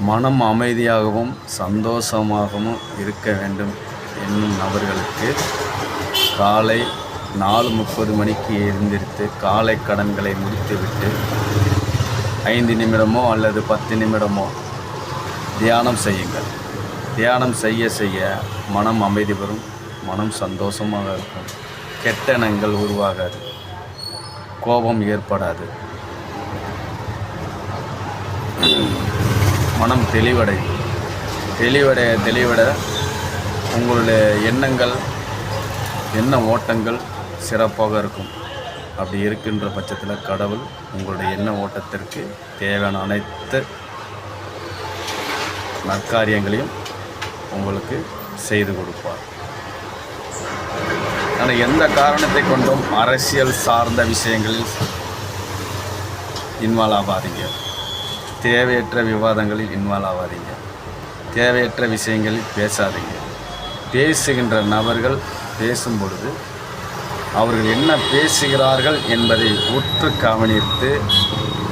மனம் அமைதியாகவும் சந்தோஷமாகவும் இருக்க வேண்டும் என்னும் நபர்களுக்கு காலை 4:30 மணிக்கு எழுந்திரித்து காலை கடன்களை முடித்துவிட்டு 5 நிமிடமோ அல்லது 10 நிமிடமோ தியானம் செய்யுங்கள். தியானம் செய்ய செய்ய மனம் அமைதி பெறும், மனம் சந்தோஷமாக இருக்கும், கெட்ட எண்ணங்கள் உருவாகாது, கோபம் ஏற்படாது, மனம் தெளிவட உங்களுடைய எண்ண ஓட்டங்கள் சிறப்பாக இருக்கும். அப்படி இருக்கின்ற பட்சத்தில் கடவுள் உங்களுடைய எண்ண ஓட்டத்திற்கு தேவையான அனைத்து நற்காரியங்களையும் உங்களுக்கு செய்து கொடுப்பார். ஆனால் எந்த காரணத்தை கொண்டும் அரசியல் சார்ந்த விஷயங்களில் இன்வால்வ் ஆகாதீங்க. தேவையற்ற விவாதங்களில் இன்வால்வ் ஆகாதீங்க. தேவையற்ற விஷயங்களில் பேசாதீங்க. பேசுகின்ற நபர்கள் பேசும் பொழுது அவர்கள் என்ன பேசுகிறார்கள் என்பதை உற்று கவனித்து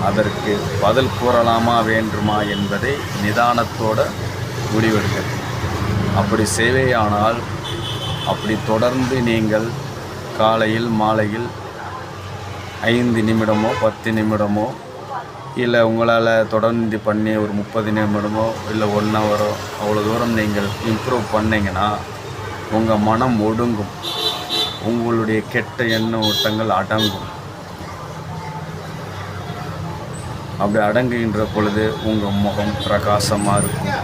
அதற்கு பதில் கூறலாமா வேண்டுமா என்பதை நிதானத்தோடு முடிவெடுக்கிறது. அப்படி செய்வேயானால் அப்படி தொடர்ந்து நீங்கள் காலையில் மாலையில் 5 நிமிடமோ 10 நிமிடமோ இல்லை உங்களால் தொடர்ந்து பண்ணி ஒரு 30 நிமிடமோ இல்லை 1 ஹவரோ அவ்வளோ தூரம் நீங்கள் இம்ப்ரூவ் பண்ணிங்கன்னா உங்கள் மனம் ஒடுங்கும், உங்களுடைய கெட்ட எண்ண ஓட்டங்கள் அடங்கும். அப்படி அடங்குகின்ற பொழுது உங்கள் முகம் பிரகாசமாக இருக்கும்.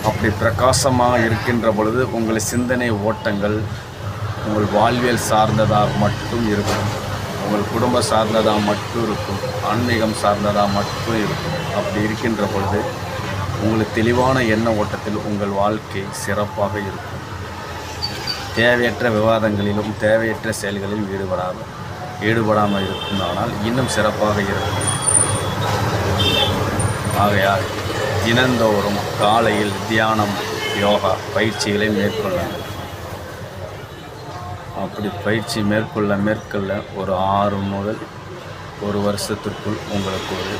அப்படி பிரகாசமாக இருக்கின்ற பொழுது உங்கள் சிந்தனை ஓட்டங்கள் உங்கள் வாழ்வியல் சார்ந்ததாக மட்டும் இருக்கும், உங்கள் குடும்ப சார்ந்ததாக மட்டும் இருக்கும், ஆன்மீகம் சார்ந்ததாக மட்டும் இருக்கும். அப்படி இருக்கின்ற பொழுது உங்களுக்கு தெளிவான எண்ண ஓட்டத்தில் உங்கள் வாழ்க்கை சிறப்பாக இருக்கும். தேவையற்ற விவாதங்களிலும் தேவையற்ற செயல்களிலும் ஈடுபடாமல் இருக்குமானால் இன்னும் சிறப்பாக இருக்கும். ஆகையால் தினந்தோறும் காலையில் தியானம், யோகா பயிற்சிகளை மேற்கொள்ளுங்கள். அப்படி பயிற்சி மேற்கொள்ள ஒரு 6 முதல் 1 வருஷத்திற்குள் உங்களுக்கு ஒரு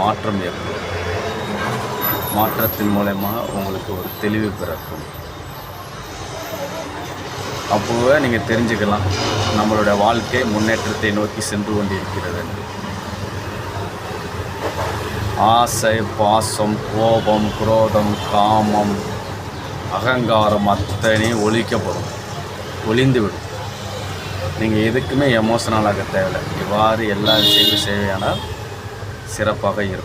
மாற்றம் ஏற்படும். மாற்றத்தின் மூலமாக உங்களுக்கு ஒரு தெளிவு பிறக்கும். அப்போவே நீங்கள் தெரிஞ்சுக்கலாம் நம்மளோட வாழ்க்கை முன்னேற்றத்தை நோக்கி சென்று கொண்டிருக்கிறது. ஆசை, பாசம், கோபம், குரோதம், காமம், அகங்காரம் அத்தனை ஒளிந்துவிடும். நீங்கள் எதுக்குமே எமோஷனலாக தேவையில்லை. இவ்வாறு எல்லா விஷயங்களும் சேவையானால் சிறப்பாக இருக்கும்.